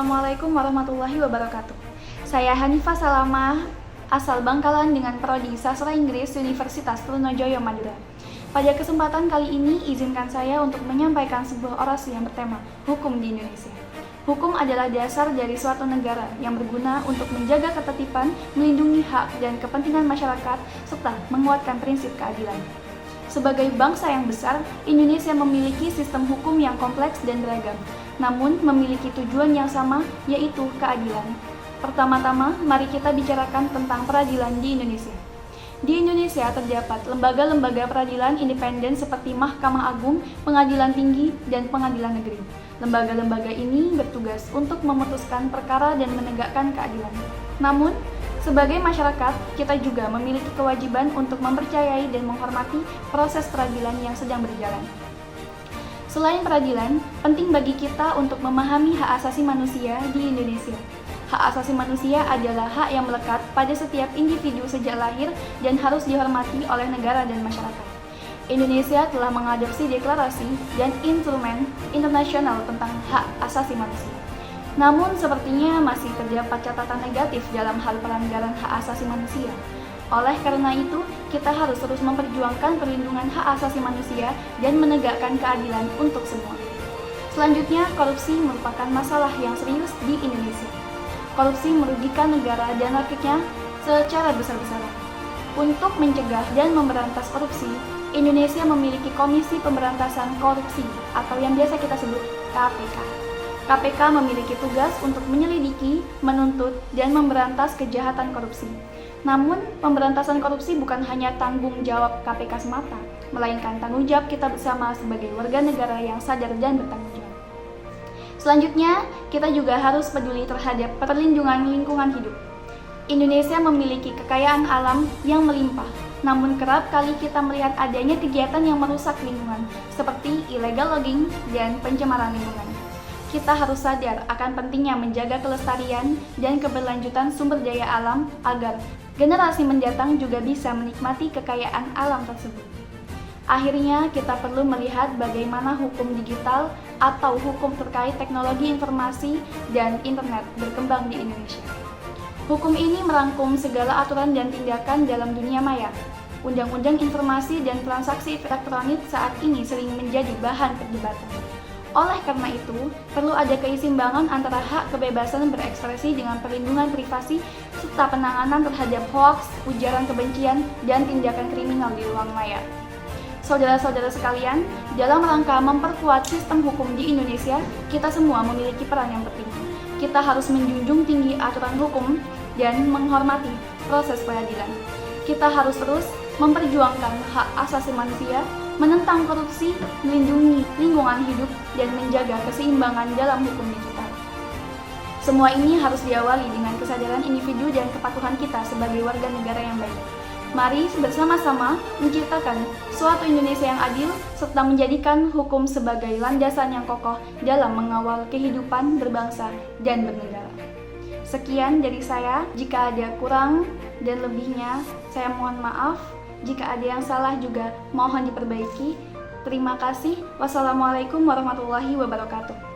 Assalamualaikum warahmatullahi wabarakatuh. Saya Hanifah Salamah, asal Bangkalan dengan Prodi Sastra Inggris Universitas Trunojoyo Madura. Pada kesempatan kali ini, izinkan saya untuk menyampaikan sebuah orasi yang bertema Hukum di Indonesia. Hukum adalah dasar dari suatu negara yang berguna untuk menjaga ketertiban, melindungi hak dan kepentingan masyarakat, serta menguatkan prinsip keadilan. Sebagai bangsa yang besar, Indonesia memiliki sistem hukum yang kompleks dan beragam, namun memiliki tujuan yang sama, yaitu keadilan. Pertama-tama, mari kita bicarakan tentang peradilan di Indonesia. Di Indonesia terdapat lembaga-lembaga peradilan independen seperti Mahkamah Agung, Pengadilan Tinggi, dan Pengadilan Negeri. Lembaga-lembaga ini bertugas untuk memutuskan perkara dan menegakkan keadilan. Namun, sebagai masyarakat, kita juga memiliki kewajiban untuk mempercayai dan menghormati proses peradilan yang sedang berjalan. Selain peradilan, penting bagi kita untuk memahami hak asasi manusia di Indonesia. Hak asasi manusia adalah hak yang melekat pada setiap individu sejak lahir dan harus dihormati oleh negara dan masyarakat. Indonesia telah mengadopsi deklarasi dan instrumen internasional tentang hak asasi manusia. Namun, sepertinya masih terdapat catatan negatif dalam hal pelanggaran hak asasi manusia. Oleh karena itu, kita harus terus memperjuangkan perlindungan hak asasi manusia dan menegakkan keadilan untuk semua. Selanjutnya, korupsi merupakan masalah yang serius di Indonesia. Korupsi merugikan negara dan rakyatnya secara besar-besaran. Untuk mencegah dan memberantas korupsi, Indonesia memiliki Komisi Pemberantasan Korupsi atau yang biasa kita sebut KPK. KPK memiliki tugas untuk menyelidiki, menuntut, dan memberantas kejahatan korupsi. Namun, pemberantasan korupsi bukan hanya tanggung jawab KPK semata, melainkan tanggung jawab kita bersama sebagai warga negara yang sadar dan bertanggung jawab. Selanjutnya, kita juga harus peduli terhadap perlindungan lingkungan hidup. Indonesia memiliki kekayaan alam yang melimpah, namun kerap kali kita melihat adanya kegiatan yang merusak lingkungan, seperti illegal logging dan pencemaran lingkungan. Kita harus sadar akan pentingnya menjaga kelestarian dan keberlanjutan sumber daya alam agar generasi mendatang juga bisa menikmati kekayaan alam tersebut. Akhirnya, kita perlu melihat bagaimana hukum digital atau hukum terkait teknologi informasi dan internet berkembang di Indonesia. Hukum ini merangkum segala aturan dan tindakan dalam dunia maya. Undang-undang informasi dan transaksi elektronik saat ini sering menjadi bahan perdebatan. Oleh karena itu, perlu ada keseimbangan antara hak kebebasan berekspresi dengan perlindungan privasi serta penanganan terhadap hoaks, ujaran kebencian, dan tindakan kriminal di ruang maya. Saudara-saudara sekalian, dalam rangka memperkuat sistem hukum di Indonesia, kita semua memiliki peran yang penting. Kita harus menjunjung tinggi aturan hukum dan menghormati proses peradilan. Kita harus terus memperjuangkan hak asasi manusia, menentang korupsi, melindungi lingkungan hidup, dan menjaga keseimbangan dalam hukum digital. Semua ini harus diawali dengan kesadaran individu dan kepatuhan kita sebagai warga negara yang baik. Mari bersama-sama menciptakan suatu Indonesia yang adil, serta menjadikan hukum sebagai landasan yang kokoh dalam mengawal kehidupan berbangsa dan bernegara. Sekian dari saya, jika ada kurang dan lebihnya, saya mohon maaf. Jika ada yang salah juga mohon diperbaiki. Terima kasih. Wassalamualaikum warahmatullahi wabarakatuh.